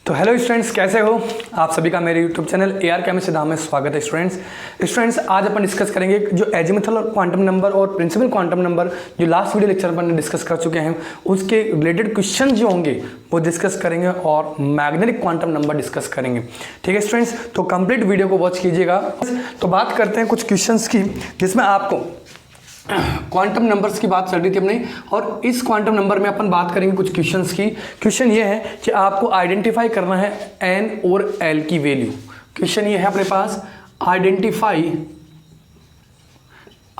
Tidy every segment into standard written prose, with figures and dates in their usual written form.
तो hello students, कैसे हो आप सभी का मेरे यूट्यूब चैनल AR केमिस्ट्री नाम में स्वागत है। स्टूडेंट्स आज अपन डिस्कस करेंगे जो एजीमुथल और क्वांटम नंबर और प्रिंसिपल क्वांटम नंबर जो लास्ट वीडियो लेक्चर अपन डिस्कस कर चुके हैं उसके रिलेटेड क्वेश्चन जो होंगे वो डिस्कस करेंगे और मैग्नेटिक क्वांटम नंबर डिस्कस करेंगे। ठीक है स्टूडेंट्स, तो कंप्लीट वीडियो को वॉच कीजिएगा। तो बात करते हैं कुछ क्वेश्चन की जिसमें आपको क्वांटम नंबर्स की बात चल रही थी अपने, और इस क्वांटम नंबर में अपन बात करेंगे कुछ क्वेश्चंस की। क्वेश्चन ये है कि आपको आइडेंटिफाई करना है एन और एल की वैल्यू। क्वेश्चन ये है अपने पास,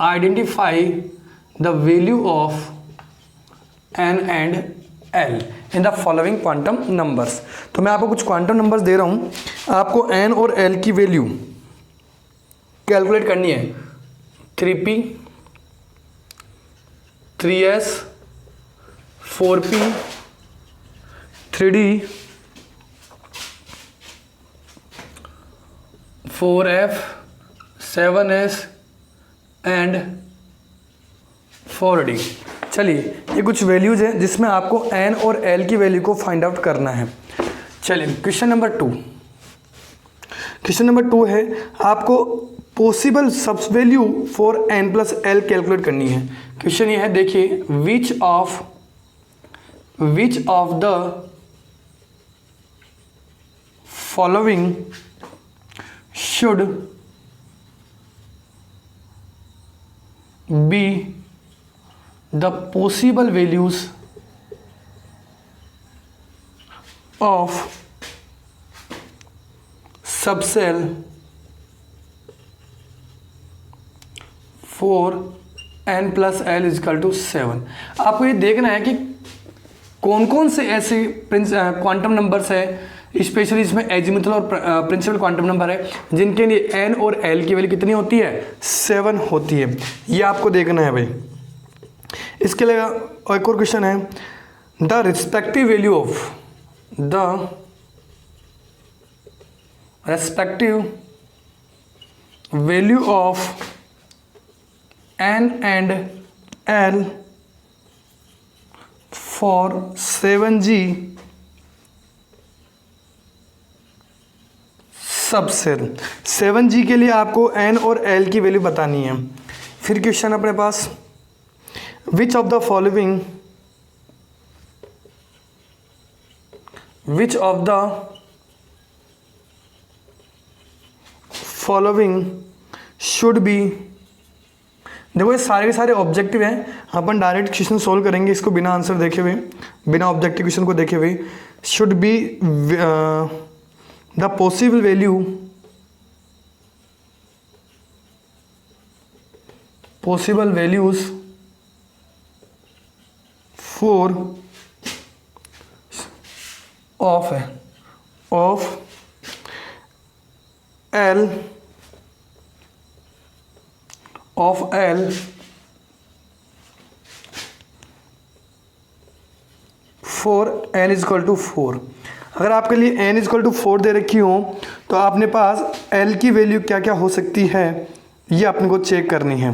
identify the value of N and L in the following quantum numbers. तो मैं आपको कुछ क्वांटम नंबर्स दे रहा हूं, आपको एन और एल की वैल्यू कैलकुलेट करनी है। 3p 3s 4p 3d 4f 7s and 4d। चलिए ये कुछ वैल्यूज हैं जिसमें आपको n और l की वैल्यू को फाइंड आउट करना है। चलिए क्वेश्चन नंबर 2 है, आपको पॉसिबल सब value for n plus l calculate करनी है। क्वेश्चन ये है, देखिए which of the following should be the possible values of subshell for n plus l is equal to 7। आपको ये देखना है कि कौन कौन से ऐसे क्वांटम नंबर्स है, स्पेशली इसमें एजीमुथल और प्रिंसिपल क्वांटम नंबर है जिनके लिए n और l की वैल्यू कितनी होती है, 7 होती है। ये आपको देखना है भाई। इसके लिए एक और क्वेश्चन है, the respective value of n and l for 7g subshell. 7g के लिए आपको n और l की वैल्यू बतानी है। फिर क्वेश्चन अपने पास, which of the following should be. देखो ये सारे के सारे ऑब्जेक्टिव हैं, अपन डायरेक्ट क्वेश्चन सोल्व करेंगे इसको बिना आंसर देखे हुए, बिना ऑब्जेक्टिव क्वेश्चन को देखे हुए। Should be the possible values for of L for n is equal to 4। अगर आपके लिए n इजकल टू 4 दे रखी हो तो आपने पास l की वैल्यू क्या क्या हो सकती है ये अपने को चेक करनी है।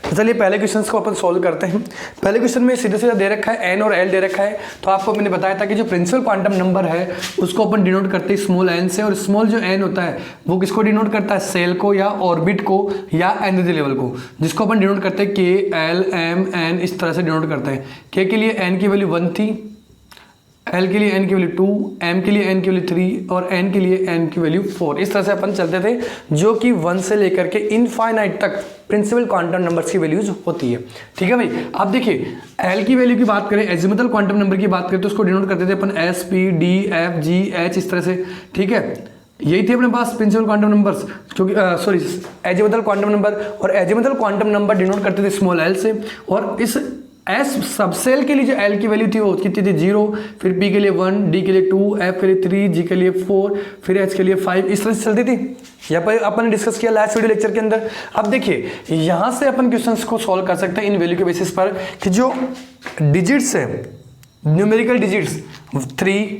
तो चलिए पहले क्वेश्चन को अपन सोल्व करते हैं। पहले क्वेश्चन में सीधा सीधा दे रखा है n और l दे रखा है, तो आपको मैंने बताया था कि जो प्रिंसिपल क्वांटम नंबर है उसको अपन डिनोट करते हैं स्मॉल n से, और स्मॉल जो n होता है वो किसको डिनोट करता है, सेल को या ऑर्बिट को या एनर्जी लेवल को, जिसको अपन डिनोट करते हैं k l m n, इस तरह से डिनोट करते हैं। k के लिए n की वैल्यू 1 थी, l के लिए n की वैल्यू 2, m के लिए n की वैल्यू 3 और n के लिए n की वैल्यू 4। इस तरह से अपन चलते थे, जो कि 1 से लेकर के इनफाइनाइट तक प्रिंसिपल क्वांटम नंबर्स की वैल्यूज होती है। ठीक है भाई। अब देखिए l की वैल्यू की बात करें, एजीमुथल क्वांटम नंबर की बात करें तो उसको डिनोट करते थे अपन s p d f g h, इस तरह से। ठीक है, यही थे अपने पास प्रिंसिपल क्वांटम नंबर्स, क्योंकि एजीमुथल क्वांटम नंबर, और एजीमुथल क्वांटम नंबर डिनोट करते थे स्मॉल l से। और इस एस सबसेल के लिए जो एल की वैल्यू थी वो कितनी थी, 0, फिर पी के लिए 1, डी के लिए 2, एफ के लिए 3, जी के लिए 4, फिर एच के लिए 5, इस तरह से चलती थी। यहाँ पर अपन ने डिस्कस किया लास्ट वीडियो लेक्चर के अंदर। अब देखिए यहाँ से अपन क्वेश्चंस को सॉल्व कर सकते हैं इन वैल्यू के बेसिस पर कि जो डिजिट्स है, न्यूमेरिकल डिजिट्स 3,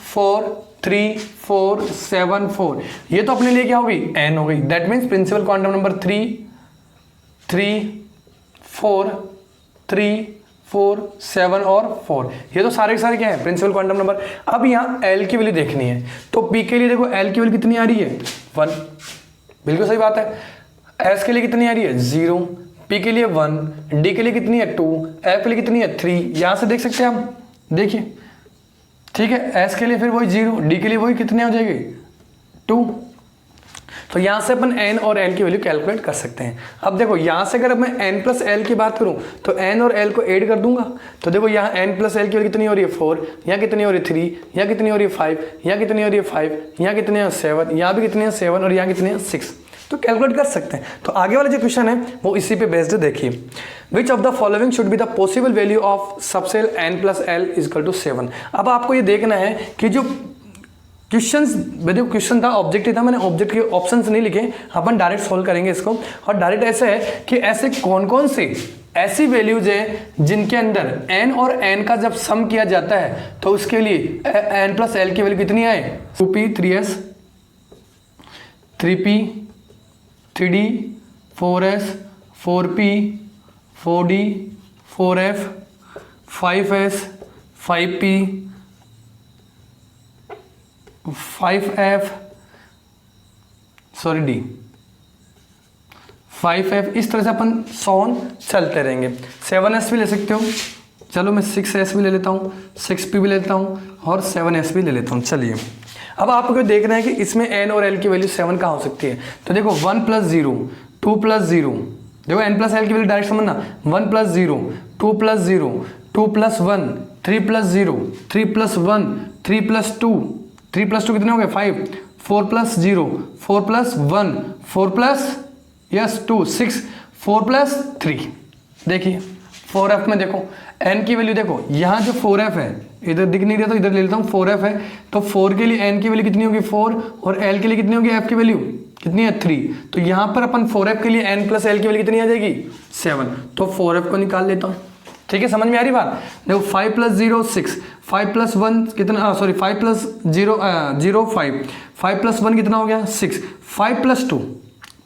4, 3, 4, 7, 4, ये तो अपने लिए क्या हो गई, n हो गई। That means principal quantum number 3, 4, 3, 4, 7 और 4, ये तो सारे के सारे क्या है प्रिंसिपल क्वांटम नंबर। अब यहाँ L की वैल्यू देखनी है, तो P के लिए देखो L की वैल्यू कितनी आ रही है 1, बिल्कुल सही बात है। S के लिए कितनी आ रही है 0, P के लिए 1, D के लिए कितनी है 2, F के लिए कितनी है 3, यहाँ से देख सकते हैं हम, देखिए ठीक है। S के लिए फिर वही 0, D के लिए वही कितने हो जाएगी 2, तो यहाँ से अपन n और l की वैल्यू कैलकुलेट कर सकते हैं। अब देखो यहाँ से अगर मैं n प्लस l की बात करूँ तो n और l को ऐड कर दूंगा, तो देखो यहाँ n प्लस l की वैल्यू कितनी हो रही है 4, यहाँ कितनी हो रही है 3, यहाँ कितनी हो रही है 5, यहाँ कितनी हो रही है 5, यहाँ कितनी है 7, यहाँ भी कितनी है 7 और यहाँ कितनी है 6, तो कैलकुलेट कर सकते हैं। तो आगे वाला जो क्वेश्चन है वो इसी पे बेस्ड है। देखिए, which of the following should be the possible value of subshell n plus l is equal to 7। अब आपको ये देखना है कि जो क्वेश्चन था ऑब्जेक्टिव था, मैंने ऑब्जेक्ट के ऑप्शंस नहीं लिखे, अपन डायरेक्ट सोल्व करेंगे इसको। और डायरेक्ट ऐसे है कि ऐसे कौन कौन सी ऐसी वैल्यूज है जिनके अंदर n और n का जब सम किया जाता है तो उसके लिए n प्लस l की वैल्यू कितनी आए 2p 3s 3p 3d 4s 4p 4d 4f 5s 5p 5f sorry d 5f, इस तरह से अपन सॉन चलते रहेंगे। 7s भी ले सकते हो, चलो मैं 6s भी ले लेता हूँ, 6p भी ले लेता हूँ और 7s भी ले लेता हूँ। चलिए अब आपको देखना है कि इसमें n और l की वैल्यू 7 कहाँ हो सकती है। तो देखो 1 प्लस 0 2 प्लस 0, देखो n प्लस l की वैल्यू डायरेक्ट समझना, 1 plus 0 2 plus 0 2 plus 1 3 plus 0 3 plus 1 3 plus 2 3 plus 2 कितने हो गए 5, 4 plus 0 4 plus 1 4 plus yes 2 6 4 plus 3। देखिए 4f में देखो n की वैल्यू देखो, यहाँ जो 4f है इधर दिख नहीं रहा तो इधर ले लेता हूँ 4f है, तो 4 के लिए n की वैल्यू कितनी होगी 4 और l के लिए कितनी होगी f की वैल्यू कितनी है 3, तो यहाँ पर अपन 4f के लिए n प्लस l की वैल्यू कितनी आ जाएगी 7, तो 4f को निकाल लेता हूँ। ठीक है, समझ में आ रही बात। देखो 5 प्लस 0 6 5 प्लस 1 कितना, सॉरी 5 प्लस 0 0 5 5 प्लस 1 कितना हो गया 6 5 प्लस 2,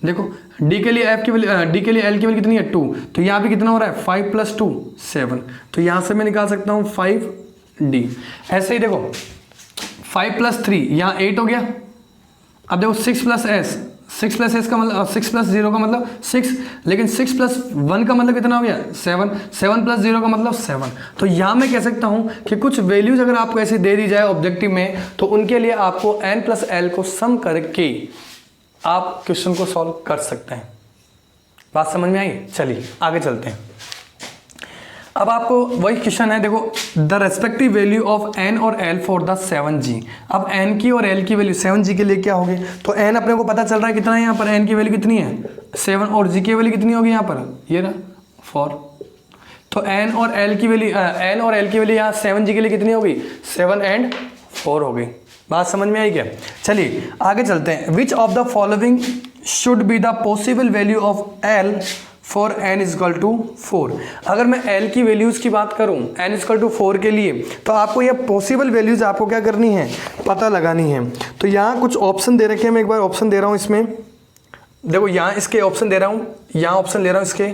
देखो d के लिए f की वैल्यू d के लिए l की वैल्यू कितनी है 2, तो यहाँ पे कितना हो रहा है 5 प्लस 2 7, तो यहाँ से मैं निकाल सकता हूँ 5d। ऐसे ही देखो 5 प्लस 3 यहाँ 8 हो गया। अब देखो 6 प्लस s का मतलब 6 प्लस 0 का मतलब 6, लेकिन 6 प्लस 1 का मतलब कितना हो गया 7 7 प्लस 0 का मतलब 7। तो यहाँ मैं कह सकता हूँ कि कुछ वैल्यूज अगर आपको ऐसे दे दी जाए ऑब्जेक्टिव में तो उनके लिए आपको n प्लस l को सम करके आप क्वेश्चन को सॉल्व कर सकते हैं। बात समझ में आई। चलिए आगे चलते हैं। अब आपको वही क्वेश्चन है, देखो the respective value of n और l फॉर द 7g। अब n की और l की वैल्यू 7g के लिए क्या होगी, तो n अपने को पता चल रहा है कितना है, यहाँ पर n की वैल्यू कितनी है 7 और g की वैल्यू कितनी होगी यहाँ पर ये ना 4, तो n और l की वैल्यू यहाँ 7g के लिए कितनी होगी 7 एंड 4 होगी। बात समझ में आई क्या। चलिए आगे चलते हैं। Which of the following should be the possible value of l for n is equal to 4। अगर मैं l की वैल्यूज की बात करूं n इजकल टू 4 के लिए, तो आपको ये पॉसिबल वैल्यूज आपको क्या करनी है पता लगानी है। तो यहाँ कुछ ऑप्शन दे रखे हैं, मैं एक बार ऑप्शन दे रहा हूँ इसमें, देखो यहाँ इसके ऑप्शन दे रहा हूँ, यहाँ ऑप्शन ले रहा हूँ इसके।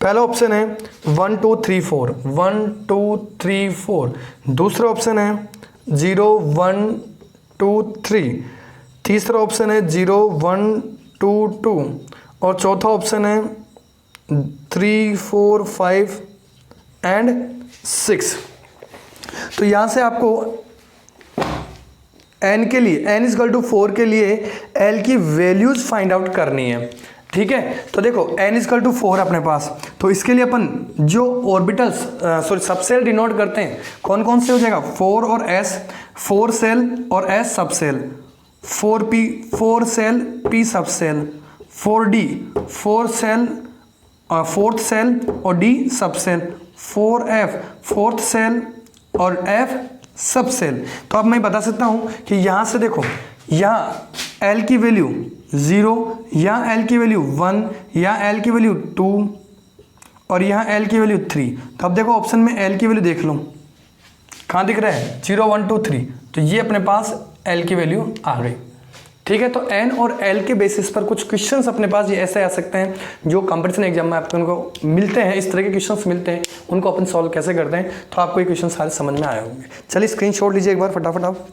पहला ऑप्शन है 1 2 3 4 1 2 3 4, दूसरा ऑप्शन है 0 1 2 3, तीसरा ऑप्शन है 0 1 2 2 और चौथा ऑप्शन है 3 4 5 एंड 6। तो यहाँ से आपको n के लिए n इजकल टू 4 के लिए l की वैल्यूज फाइंड आउट करनी है। ठीक है, तो देखो n इजकल टू 4 अपने पास, तो इसके लिए अपन जो ऑर्बिटल्स सॉरी सबसेल डिनोट करते हैं कौन कौन से हो जाएगा 4 और s, 4 सेल और s subshell, 4p 4 shell p subshell, 4d 4 shell fourth shell और d subshell, 4f fourth shell और f सबसेल। तो अब मैं बता सकता हूं कि यहां से देखो यहाँ l की वैल्यू 0, यहाँ l की वैल्यू 1, यहाँ l की वैल्यू 2 और यहाँ l की वैल्यू 3। तो अब देखो ऑप्शन में l की वैल्यू देख लो कहाँ दिख रहा है 0 1 2 3, तो ये अपने पास l की वैल्यू आ गई। ठीक है, तो एन और एल के बेसिस पर कुछ क्वेश्चंस अपने पास ये ऐसे आ सकते हैं जो कंपटीशन एग्जाम में आपको उनको मिलते हैं, इस तरह के क्वेश्चंस मिलते हैं, उनको अपन सॉल्व कैसे करते हैं, तो आपको ये क्वेश्चन सारे समझ में आए होंगे। चलिए स्क्रीनशॉट लीजिए एक बार फटाफट आप।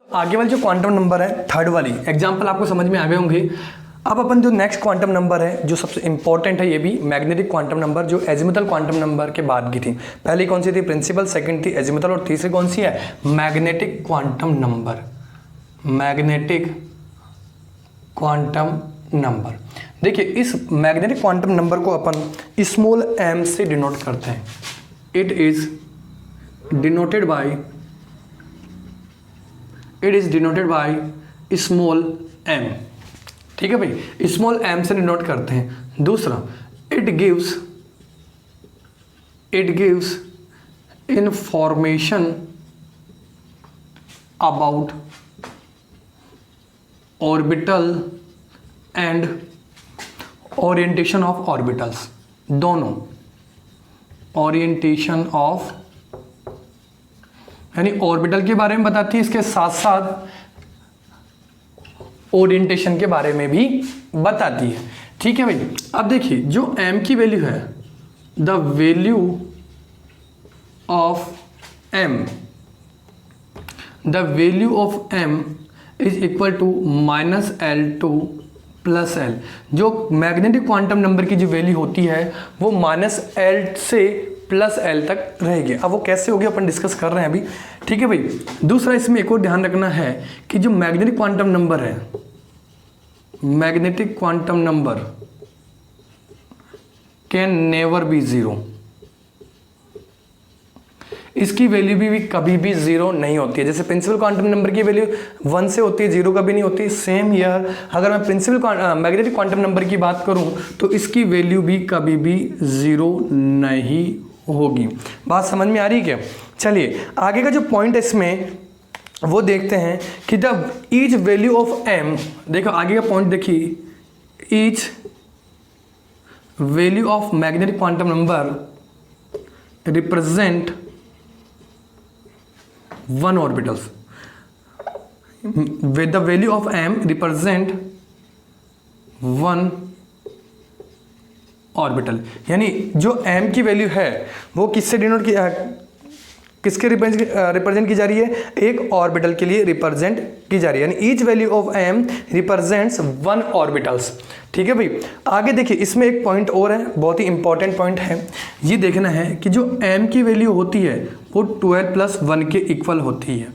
आगे वाली जो क्वांटम नंबर है, थर्ड वाली एग्जाम्पल आपको समझ में आ गए होंगे। अब अपन जो नेक्स्ट क्वांटम नंबर है जो सबसे इंपॉर्टेंट है, ये भी मैग्नेटिक क्वांटम नंबर, जो एजिमुथल क्वांटम नंबर के बाद की थी। पहली कौन सी थी? प्रिंसिपल, सेकंड थी एजिमुथल, और तीसरी कौन सी है? Magnetic quantum number. Magnetic quantum number, देखिए इस मैग्नेटिक क्वांटम नंबर को अपन स्मॉल m से डिनोट करते हैं। It is denoted by small m। ठीक है भाई, स्मॉल m से डिनोट करते हैं। दूसरा, it gives information about orbital and orientation of orbitals. दोनों ओरिएंटेशन ऑफ यानी ऑर्बिटल के बारे में बताती है, इसके साथ साथ ओरिएंटेशन के बारे में भी बताती है। ठीक है भाई, अब देखिए जो m की वैल्यू है, the value of m is equal to -L2 + L। जो मैग्नेटिक क्वांटम नंबर की जो वैल्यू होती है वो -L से +L तक रहेगी। अब वो कैसे होगी अपन डिस्कस कर रहे हैं अभी। ठीक है भाई, दूसरा इसमें एक और ध्यान रखना है कि जो मैग्नेटिक क्वांटम नंबर है, magnetic quantum number can never be 0। इसकी वैल्यू भी कभी भी 0 नहीं होती है। जैसे प्रिंसिपल क्वांटम नंबर की वैल्यू 1 से होती है, 0 कभी नहीं होती। सेम ईयर अगर मैं प्रिंसिपल मैग्नेटिक क्वांटम नंबर की बात करूं तो इसकी वैल्यू भी कभी भी 0 नहीं होगी। बात समझ में आ रही है क्या? चलिए आगे का जो पॉइंट है इसमें वो देखते हैं कि the each value of m, देखो आगे का पॉइंट देखिए, each value of magnetic quantum number represent 1 orbitals. with the value of m represent 1 orbital. यानी जो m की वैल्यू है वो किससे डिनोट किसके रिप्रेजेंट की जा रही है? एक ऑर्बिटल के लिए रिप्रेजेंट की जा रही है। यानी each value of m represents 1 orbitals. ठीक है भाई, आगे देखिए इसमें एक पॉइंट और है, बहुत ही इंपॉर्टेंट पॉइंट है। ये देखना है कि जो m की वैल्यू होती है वो 12 + 1 के इक्वल होती है।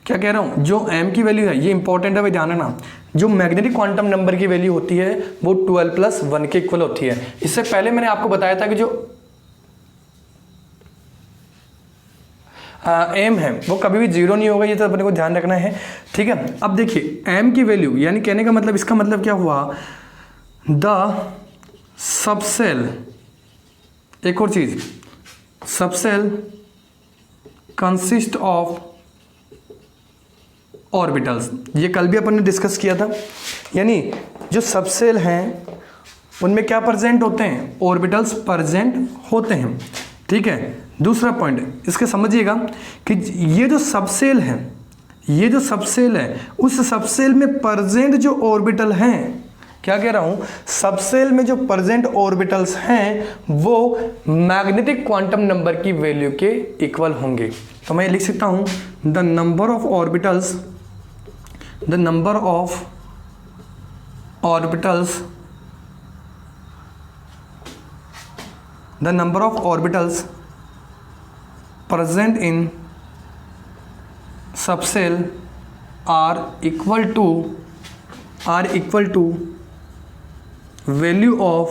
क्या कह रहा हूँ? जो m की वैल्यू है, ये इंपॉर्टेंट है भाई, ध्यान रखना। जो मैग्नेटिक क्वांटम नंबर की वैल्यू होती है वो 12 + 1 के इक्वल होती है। इससे पहले मैंने आपको बताया था कि जो m है वो कभी भी 0 नहीं होगा, ये तो अपने को ध्यान रखना है। ठीक है, अब देखिए m की वैल्यू, यानी कहने का मतलब, इसका मतलब क्या हुआ? द सबसेल, एक और चीज, सबसेल कंसिस्ट ऑफ ऑर्बिटल्स। ये कल भी अपन ने डिस्कस किया था। यानी जो सबसेल हैं उनमें क्या प्रेजेंट होते हैं? ऑर्बिटल्स प्रेजेंट होते हैं। ठीक है, दूसरा पॉइंट इसके समझिएगा कि ये जो सबसेल है, ये जो सबसेल है, उस सबसेल में प्रेजेंट जो ऑर्बिटल हैं, क्या कह रहा हूं? सबसेल में जो प्रेजेंट ऑर्बिटल्स हैं वो मैग्नेटिक क्वांटम नंबर की वैल्यू के इक्वल होंगे। तो मैं लिख सकता हूं the number of orbitals present in subcell are equal to value of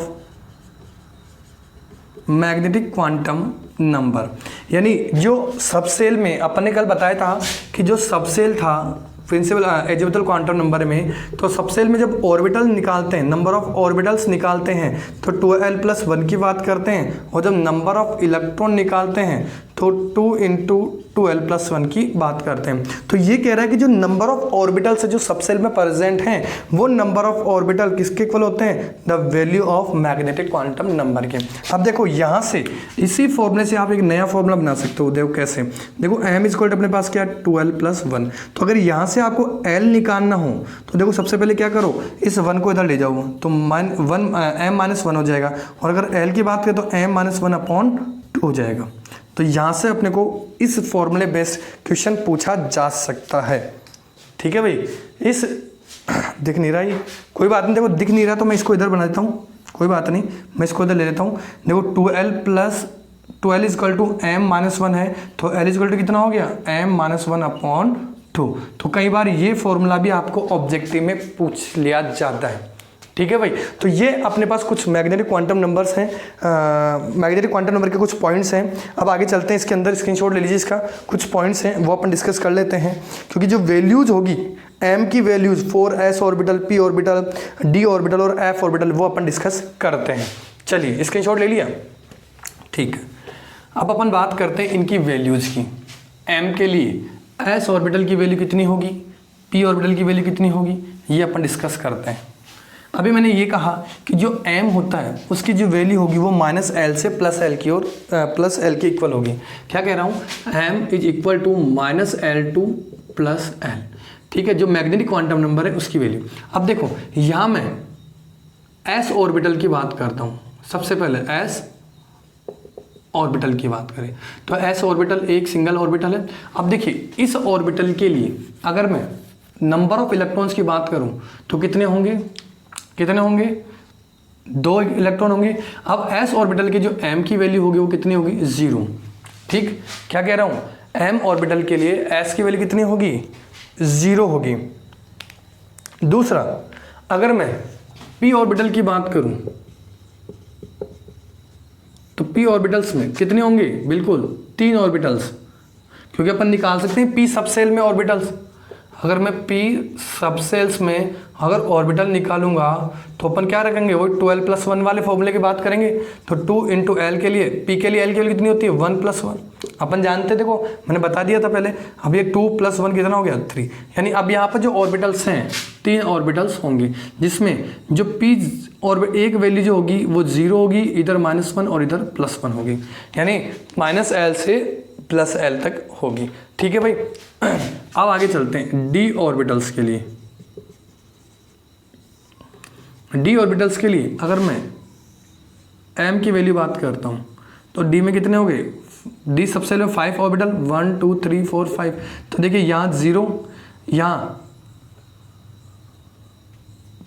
magnetic quantum number. यानी जो सबसेल में अपन ने कल बताया था कि जो सबसेल था प्रिंसिपल एजिमुथल क्वांटम नंबर में, तो सबसेल में जब ऑर्बिटल निकालते हैं, नंबर ऑफ ऑर्बिटल्स निकालते हैं तो 12 + 1 की बात करते हैं, और जब नंबर ऑफ इलेक्ट्रॉन निकालते हैं तो 2 इंटू 2l+1 की बात करते हैं। तो ये कह रहा है कि जो नंबर ऑफ ऑर्बिटल्स है जो सबसेल में प्रेजेंट हैं वो नंबर ऑफ ऑर्बिटल किसके इक्वल होते हैं, the value of magnetic quantum number के। अब देखो यहाँ से इसी फॉर्मूले से आप एक नया फॉर्मूला बना सकते हो। देखो कैसे, देखो m इक्वल अपने पास क्या है 2l+1। तो अगर यहाँ से आपको l निकालना हो तो देखो सबसे पहले क्या करो, इस 1 को इधर ले जाओ तो m-1 हो जाएगा, और अगर l की बात करें तो m-1/2 हो जाएगा। तो यहाँ से अपने को इस फॉर्मूले बेस्ड क्वेश्चन पूछा जा सकता है। ठीक है भाई, इस दिख नहीं रहा ये, कोई बात नहीं, देखो दिख नहीं रहा तो मैं इसको इधर बना देता हूँ, कोई बात नहीं, मैं इसको इधर ले लेता हूँ। देखो 2l इक्वल टू m-1 है, तो l इक्वल टू कितना हो गया, m-1/2। तो कई बार ये फॉर्मूला भी आपको ऑब्जेक्टिव में पूछ लिया जाता है। ठीक है भाई, तो ये अपने पास कुछ मैग्नेटिक क्वांटम नंबर्स हैं, मैग्नेटिक क्वांटम नंबर के कुछ पॉइंट्स हैं। अब आगे चलते हैं, इसके अंदर स्क्रीनशॉट ले लीजिए, इसका कुछ पॉइंट्स हैं वो अपन डिस्कस कर लेते हैं, क्योंकि जो वैल्यूज होगी m की values 4s orbital, p orbital, d orbital और f ऑर्बिटल वो अपन डिस्कस करते हैं। चलिए स्क्रीनशॉट ले लिया, ठीक है। अब अपन बात करते हैं इनकी वैल्यूज की। m के लिए s ऑर्बिटल की वैल्यू कितनी होगी, p ऑर्बिटल की वैल्यू कितनी होगी, ये अपन डिस्कस करते हैं। अभी मैंने ये कहा कि जो m होता है उसकी जो वैल्यू होगी वो -l से +l की और +l के इक्वल होगी। क्या कह रहा हूँ, m is equal to -l to +l। ठीक है, जो मैग्नेटिक क्वांटम नंबर है उसकी वैल्यू। अब देखो यहाँ मैं s ऑर्बिटल की बात करता हूँ। सबसे पहले s ऑर्बिटल की बात करें तो s ऑर्बिटल एक सिंगल ऑर्बिटल है। अब देखिए इस ऑर्बिटल के लिए अगर मैं नंबर ऑफ इलेक्ट्रॉन्स की बात करूँ तो कितने होंगे, 2 इलेक्ट्रॉन होंगे। अब s ऑर्बिटल की जो m की वैल्यू होगी वो कितनी होगी, 0। ठीक, क्या कह रहा हूँ, m ऑर्बिटल के लिए s की वैल्यू कितनी होगी, 0 होगी। दूसरा, अगर मैं p ऑर्बिटल की बात करूं तो p ऑर्बिटल्स में कितने होंगे, बिल्कुल 3 ऑर्बिटल्स, क्योंकि अपन निकाल सकते हैं p सबसेल में ऑर्बिटल्स। अगर मैं p सबसेल्स में अगर ऑर्बिटल निकालूंगा तो अपन क्या रखेंगे, वो 2l+1 वाले फॉर्मूले की बात करेंगे। तो 2 इंटू l के लिए, p के लिए l की वैल्यू कितनी होती है, 1+1 अपन जानते, देखो मैंने बता दिया था पहले। अब ये 2 + 1 कितना हो गया, 3। यानी अब यहाँ पर जो ऑर्बिटल्स हैं 3 ऑर्बिटल्स होंगे, जिसमें जो p और एक वैल्यू जो होगी वो 0 होगी, इधर -1 और इधर +1 होगी, यानी -l से +l तक होगी। ठीक है भाई, अब आगे चलते हैं d ऑर्बिटल्स के लिए। d ऑर्बिटल्स के लिए अगर मैं m की वैल्यू बात करता हूँ तो d में कितने हो गए, d सबसेल में 5 ऑर्बिटल, 1 2 3 4 5। तो देखिए यहाँ 0, यहाँ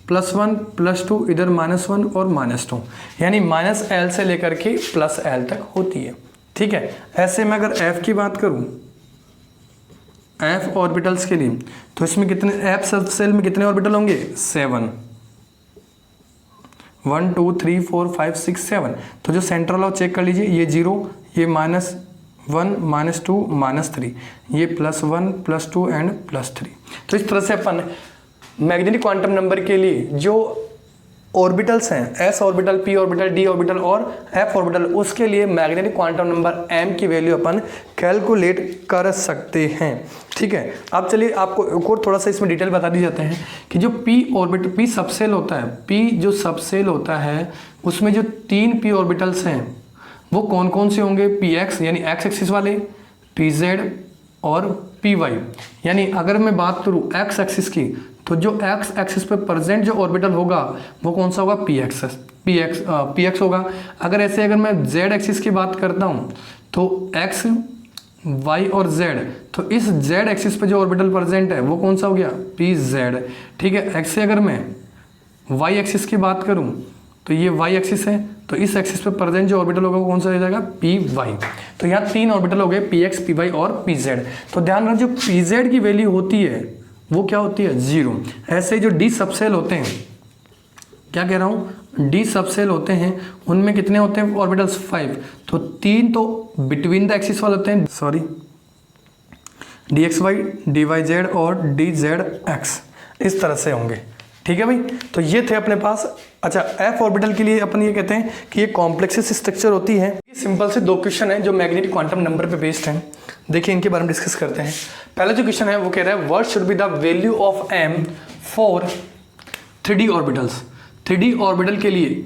+1 +2, इधर -1 और -2, यानी -l से लेकर के +l तक होती है। ठीक है, ऐसे में अगर f की बात करूँ, f ऑर्बिटल्स के लिए, तो इसमें कितने, f सबसेल में कितने ऑर्बिटल होंगे, 7, 1 2 3 4 5 6 7। तो जो सेंट्रल है चेक कर लीजिए, ये 0, ये -1 -2 -3, ये +1 +2 एंड +3। तो इस तरह से अपन मैग्नेटिक क्वांटम नंबर के लिए जो ऑर्बिटल्स हैं, s orbital, p orbital, d orbital और f ऑर्बिटल, उसके लिए मैग्नेटिक क्वांटम नंबर m की वैल्यू अपन कैलकुलेट कर सकते हैं। ठीक है, अब चलिए आपको एक और थोड़ा सा इसमें डिटेल बता दी जाते हैं कि जो p ऑर्बिटल, p सबसेल होता है, p जो सबसेल होता है उसमें जो 3 p ऑर्बिटल्स हैं वो कौन कौन से होंगे, px यानी x एक्सिस वाले, pz और py। यानी अगर मैं बात करूँ x एक्सिस की, तो जो x एक्सिस पे प्रेजेंट जो ऑर्बिटल होगा वो कौन सा होगा, px होगा। अगर मैं z एक्सिस की बात करता हूँ तो x, y और z, तो इस z एक्सिस पे जो ऑर्बिटल प्रेजेंट है वो कौन सा हो गया, pz। ठीक है, ऐसे अगर मैं y एक्सिस की बात करूँ तो ये y एक्सिस है, तो इस एक्सिस पे प्रेजेंट जो ऑर्बिटल होगा वो कौन सा हो जाएगा, py। तो यहाँ 3 ऑर्बिटल हो गए, px, py और pz। तो ध्यान रखो जो pz की वैल्यू होती है वो क्या होती है, 0। ऐसे जो d सबसेल होते हैं, क्या कह रहा हूँ, d सबसेल होते हैं उनमें कितने होते हैं ऑर्बिटल्स, 5। तो 3 तो बिटवीन द एक्सिस वाले होते हैं, सॉरी dxy, dyz और dzx, इस तरह से होंगे। ठीक है भाई। तो ये थे अपने पास। अच्छा, एफ ऑर्बिटल के लिए अपन ये कहते हैं कि ये कॉम्प्लेक्स स्ट्रक्चर होती है। ये सिंपल से 2 क्वेश्चन है जो मैग्नेटिक क्वांटम नंबर पे बेस्ड हैं। देखिए इनके बारे में डिस्कस करते हैं। पहला जो क्वेश्चन है वो कह रहा है what should be the value of m for 3D orbitals. 3D orbital के लिए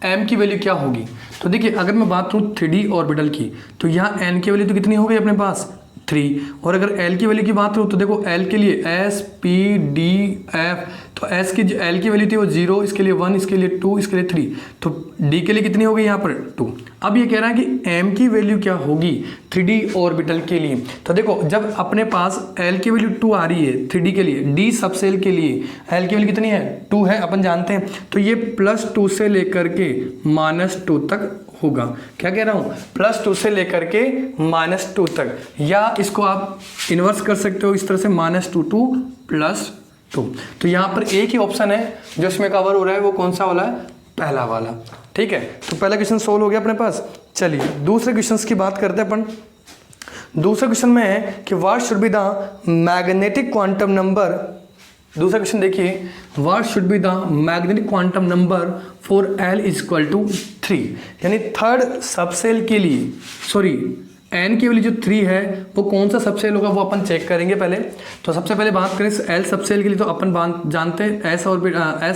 m की वैल्यू क्या होगी। तो देखिए अगर मैं बात करूँ 3D ऑर्बिटल की, तो यहाँ n की वैल्यू तो कितनी हो गई अपने पास 3, और अगर l की वैल्यू की बात करूँ तो देखो l के लिए s p d f, तो s की l की वैल्यू थी वो 0, इसके लिए 1, इसके लिए 2, इसके लिए 3, तो d के लिए कितनी हो गई यहाँ पर 2। अब ये कह रहा है कि m की वैल्यू क्या होगी 3D ऑर्बिटल के लिए। तो देखो जब अपने पास l की वैल्यू 2 आ रही है 3D के लिए, d सबसेल के लिए l की वैल्यू कितनी है 2 है अपन जानते हैं, तो ये +2 से लेकर के -2 तक होगा। क्या कह रहा हूँ, +2 से लेकर के -2 तक, या इसको आप इन्वर्स कर सकते हो इस तरह से -2 to +2। तो यहाँ पर एक ही ऑप्शन है जो इसमें कवर हो रहा है, वो कौन सा वाला है, पहला वाला। ठीक है, तो पहला क्वेश्चन सोल्व हो गया अपने पास। चलिए दूसरे क्वेश्चन की बात करते हैं अपन। दूसरे क्वेश्चन में है कि what should be the magnetic quantum number. दूसरा क्वेश्चन देखिए, what should be the magnetic quantum number for L = 3, यानी थर्ड सबसेल के लिए, सॉरी n की वैल्यू जो 3 है वो कौन सा सबसेल होगा वो अपन चेक करेंगे पहले। तो सबसे पहले बात करें L सबसेल के लिए, तो अपन जानते हैं S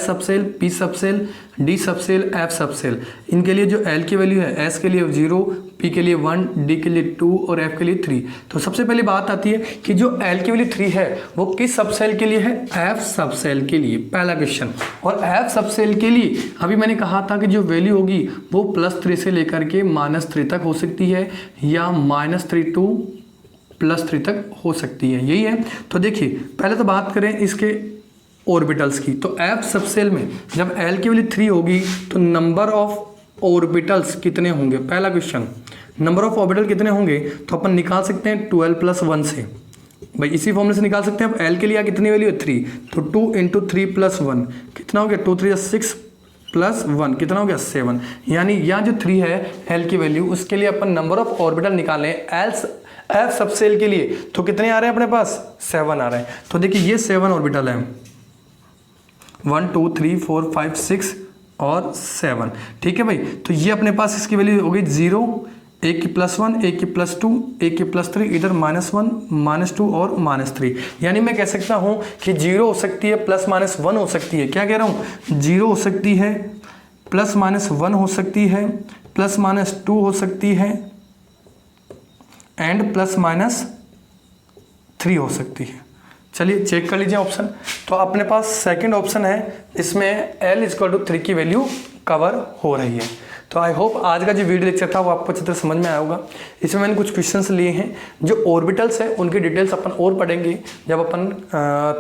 subshell, P subshell, D subshell, F subshell. इनके लिए जो L की वैल्यू है, S के लिए 0, P के लिए 1, D के लिए 2 और F के लिए 3। तो सबसे पहले बात आती है कि जो L की वैल्यू 3 है वो किस सबसेल के लिए है, F सबसेल के लिए, पहला क्वेश्चन। और F सबसेल के लिए अभी मैंने कहा था कि जो वैल्यू होगी वो +3 से लेकर के -3 तक हो सकती है, या -3 to +3 तक हो सकती है, यही है। तो देखिए पहले तो बात करें इसके ऑर्बिटल्स की, तो F सबसेल में जब L की वैल्यू 3 होगी तो नंबर ऑफ ऑर्बिटल्स कितने होंगे, पहला क्वेश्चन, नंबर ऑफ ऑर्बिटल कितने होंगे, तो अपन निकाल सकते हैं 12 + 1 से, भाई इसी फॉर्मूले से निकाल सकते हैं। अब L के लिए कितनी वैल्यू है 3, तो 2 × 3 + 1 कितना हो गया, 2 × 3 = 6 + 1 कितना हो गया 7, यानी यहाँ जो 3 है L की वैल्यू, उसके लिए अपन नंबर ऑफ ऑर्बिटल निकालें F सबसेल के लिए, तो कितने आ रहे हैं अपने पास 7 आ रहे हैं। तो देखिए ये 7 ऑर्बिटल हैं, 1 2 3 4 5 6 और 7, ठीक है भाई। तो ये अपने पास इसकी वैल्यू हो गई 0, एक की +1, एक की +2, एक की +3, इधर -1 -2 और -3, यानी मैं कह सकता हूँ कि 0 हो सकती है +-1 हो सकती है। क्या कह रहा हूँ, 0 हो सकती है, +-1 हो सकती है, +-2 हो सकती है, एंड +-3 हो सकती है। चलिए चेक कर लीजिए ऑप्शन। तो अपने पास सेकंड ऑप्शन है, इसमें L = 3 की वैल्यू कवर हो रही है। तो आई होप आज का जो वीडियो लेक्चर था वो आपको अच्छी तरह समझ में आया होगा। इसमें मैंने कुछ क्वेश्चंस लिए हैं, जो ऑर्बिटल्स है उनकी डिटेल्स अपन और पढ़ेंगे जब अपन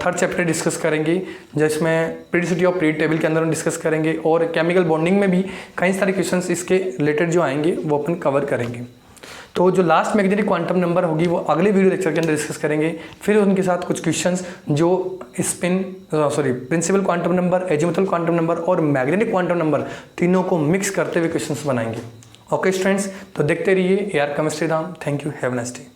थर्ड चैप्टर डिस्कस करेंगे, जिसमें पीरियोडिसिटी ऑफ पीरियड टेबल के अंदर हम डिस्कस करेंगे, और केमिकल बॉन्डिंग में भी कई सारे क्वेश्चंस इसके रिलेटेड जो आएंगे वो अपन कवर करेंगे। तो जो लास्ट मैग्नेटिक क्वांटम नंबर होगी वो अगले वीडियो लेक्चर के अंदर डिस्कस करेंगे। फिर उनके साथ कुछ क्वेश्चंस जो principal quantum number, azimuthal quantum number और मैग्नेटिक क्वांटम नंबर तीनों को मिक्स करते हुए क्वेश्चंस बनाएंगे। ओके स्टूडेंट्स, तो देखते रहिए AR chemistry Dham. Thank you, have a nice day.